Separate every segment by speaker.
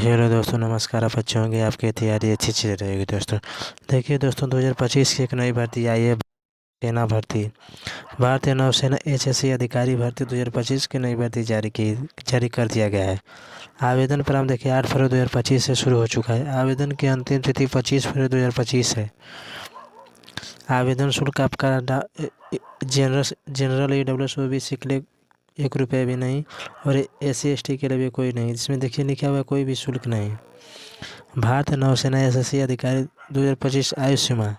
Speaker 1: Hello दोस्तों, नमस्कार। आप अच्छे होंगे, आपकी तैयारी अच्छी चल रहेगी। दोस्तों देखिए दोस्तों, 2025 की एक नई भर्ती आई है, सेना भर्ती। भारतीय नौसेना एचएससी अधिकारी भर्ती 2025 की नई भर्ती जारी कर दिया गया है। आवेदन प्रारंभ देखिए 8 फरवरी 2025 से शुरू हो चुका है। आवेदन की अंतिम तिथि 25 फरवरी 2025 है। आवेदन शुल्क आपका जनरल EWS के लिए 1 रुपये भी नहीं, और SC ST के लिए भी कोई नहीं। जिसमें देखिए लिखा हुआ है कोई भी शुल्क नहीं। भारतीय नौसेना एसएससी अधिकारी 2025 आयु इसमें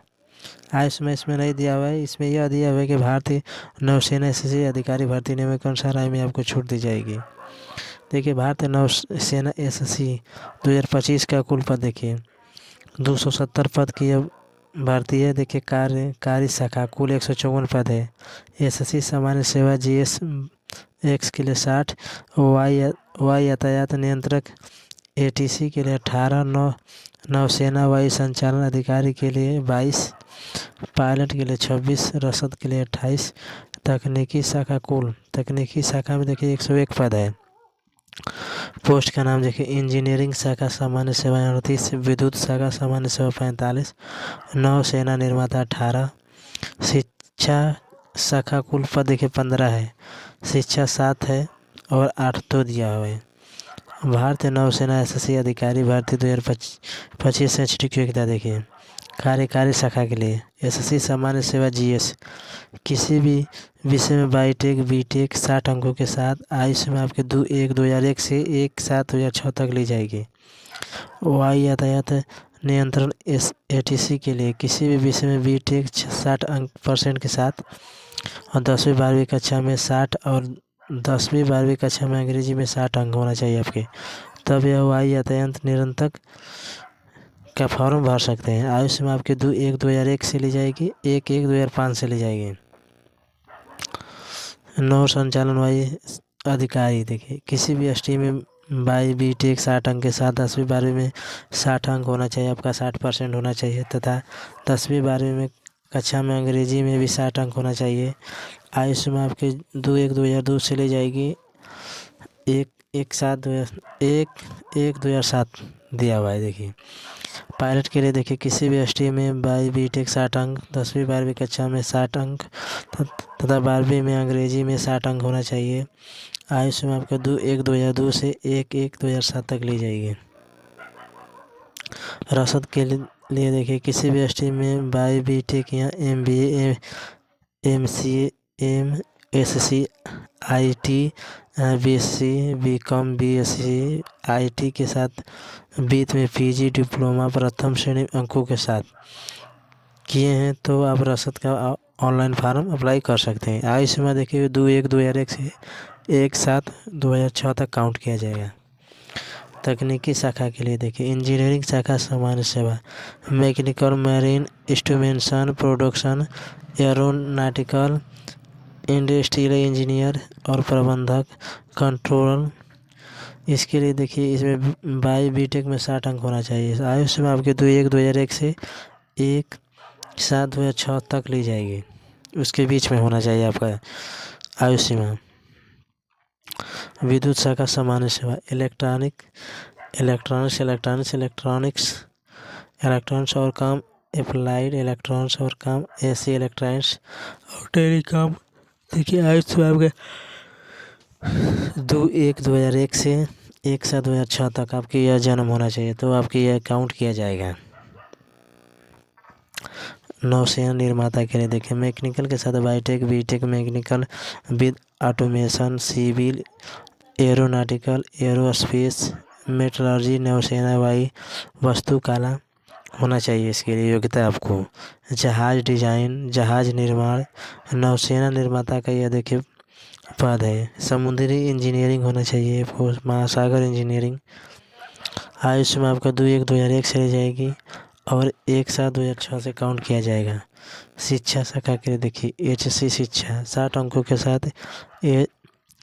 Speaker 1: नहीं दिया हुआ है। इसमें यह दिया हुआ है कि भारतीय नौसेना एसएससी अधिकारी भर्ती नियम के अनुसार आयु में आपको छूट दी जाएगी। देखिए भारतीय नौसेना एसएससी 2025 का कुल पद देखिए 270 पद की अब भर्ती है। देखिए कार्य शाखा कुल 154 पद है। एसएससी सामान्य सेवा GS X के लिए 60, वायु यातायात नियंत्रक ATC के लिए 18, नौसेना वायु संचालन अधिकारी के लिए 22, पायलट के लिए 26, रसद के लिए 28। तकनीकी शाखा में देखिए 101 पद है। पोस्ट का नाम देखिए इंजीनियरिंग शाखा सामान्य सेवा 38, विद्युत शाखा सामान्य सेवा 45, नौसेना निर्माता 18। शिक्षा शाखा कुल पद देखिए 15 है। शिक्षा 7 है और 8 तो दिया हुआ है। भारतीय नौसेना एसएससी अधिकारी भर्ती 2025 से की योग्यता देखिए। कार्यकारी शाखा के लिए एसएससी सामान्य सेवा GS किसी भी विषय में BTech 60 अंकों के साथ आयु में आपके 2001 से 1/7/2006 तक ली जाएगी। वायु यातायात नियंत्रण ATC के लिए किसी भी विषय में BTech 60% के साथ और 10वीं 12वीं कक्षा में 60 और 10वीं 12वीं कक्षा में अंग्रेजी में 60 अंक होना चाहिए आपके, तब यह वायु यातायात नियंत्रक का फॉर्म भर सकते हैं। आयु में आपके 2001 से ली जाएगी, 2005 से ली जाएगी। नौ संचालन वायु अधिकारी देखिए किसी भी ST में BTech 60 अंक के साथ 10वीं 12वीं में 60 अंक होना चाहिए, आपका 60% होना चाहिए, तथा 10वीं 12वीं में कक्षा में अंग्रेजी में भी 60 अंक होना चाहिए। आयु में आपके 2002 से ले जाएगी, 1/7 दिया हुआ है। देखिए पायलट के लिए देखिए किसी भी ST में BTech 60 अंक, 10वीं 12वीं कक्षा में 60 अंक तथा 12वीं में अंग्रेजी में 60 अंक होना चाहिए। आयु में आपका 1/2002 से 1/1/2007 तक ली जाएगी। रसद के लिए देखिए किसी भी ST में BTech या MBA MCA MSc IT BSc BCom BSc IT के साथ बीच में PG डिप्लोमा प्रथम श्रेणी अंकों के साथ किए हैं तो आप रसद का ऑनलाइन फॉर्म अप्लाई कर सकते हैं। आयु सीमा देखिए 2/1/2001 से 1/7/2006 तक काउंट किया जाएगा। तकनीकी शाखा के लिए देखिए इंजीनियरिंग शाखा सामान्य सेवा mechanical marine instrumentation production aeronautical industrial engineer और प्रबंधक कंट्रोल। इसके लिए देखिए इसमें BTech में 60 अंक होना चाहिए। आयु सीमा आपके 2/1/2001 से 1/7/2006 तक ली जाएगी, उसके बीच में होना चाहिए आपका आयु सीमा। विद्युत शाखा सामान्य सेवा इलेक्ट्रॉनिक्स और काम अप्लाइड इलेक्ट्रॉनिक्स और काम AC इलेक्ट्रॉनिक्स और टेलीकॉम। देखिए आयु सीमा आपके 2/1/2001 से 1/7/2006 तक आपकी यह जन्म होना चाहिए, तो आपकी यह काउंट किया जाएगा। नौसेना निर्माता के लिए देखिए मैकेनिकल के साथ BTech mechanical with automation civil aeronautical aerospace metrology नौसेना वायु वस्तु कला होना चाहिए। इसके लिए योग्यता आपको जहाज डिजाइन जहाज निर्माण नौसेना निर्माता का यह देखिए पद है। समुद्री इंजीनियरिंग होना चाहिए, महासागर इंजीनियरिंग। आयु में आपका 2/1/2001 से ले जाएगी और 1/7/2006 से काउंट किया जाएगा। शिक्षा शाखा के लिए देखिए HSC शिक्षा 60 अंकों के साथ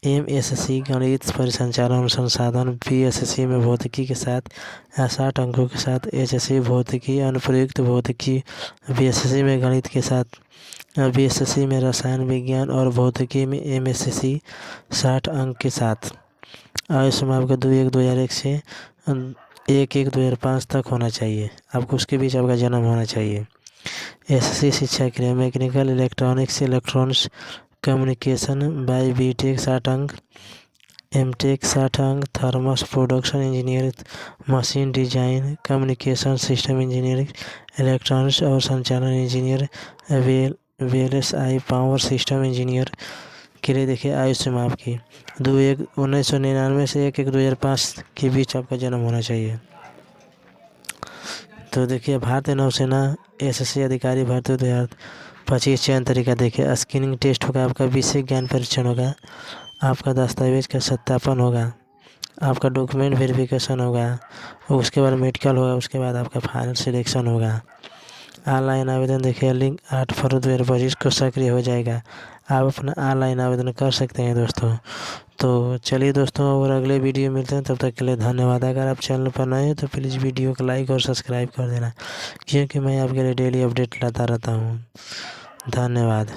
Speaker 1: MSc गणित परिसंचालन संसाधन BSc में भौतिकी के साथ 60 अंकों के साथ HSC भौतिकी अनुप्रयुक्त भौतिकी BSc में गणित के साथ BSc में रसायन विज्ञान और भौतिकी में MSc 60 अंक के साथ। आयु सीमा आपका 2/1/2001 से 1/1/2005 तक होना चाहिए, आपको उसके बीच आपका जन्म होना चाहिए। एसएससी शिक्षा के लिए mechanical, electronics, electronics communication by BTech 60 अंक, एमटेक 60 अंक, thermal production engineer, machine design, communication system engineering, electronics और संचालन engineer, VLSI power system engineer के लिए देखिए आयु सीमा आपकी 1999 से 1/1/2005 के बीच आपका जन्म होना चाहिए। तो देखिए भारतीय नौसेना एसएससी अधिकारी भर्ती 2025 चयन तरीका देखिए, स्क्रीनिंग टेस्ट होगा, आपका विषय ज्ञान परीक्षण होगा, आपका दस्तावेज का सत्यापन होगा, आपका डॉक्यूमेंट वेरिफिकेशन होगा, उसके बाद मेडिकल होगा, उसके बाद आपका फाइनल सिलेक्शन होगा। ऑनलाइन आवेदन देखिए लिंक 8 फरवरी 2025 को सक्रिय हो जाएगा, आप अपना ऑनलाइन आवेदन कर सकते हैं दोस्तों। तो चलिए दोस्तों, और अगले वीडियो मिलते हैं, तब तक के लिए धन्यवाद। अगर आप चैनल पर नए हैं तो प्लीज़ वीडियो को लाइक और सब्सक्राइब कर देना, क्योंकि मैं आपके लिए डेली अपडेट लाता रहता हूँ। धन्यवाद।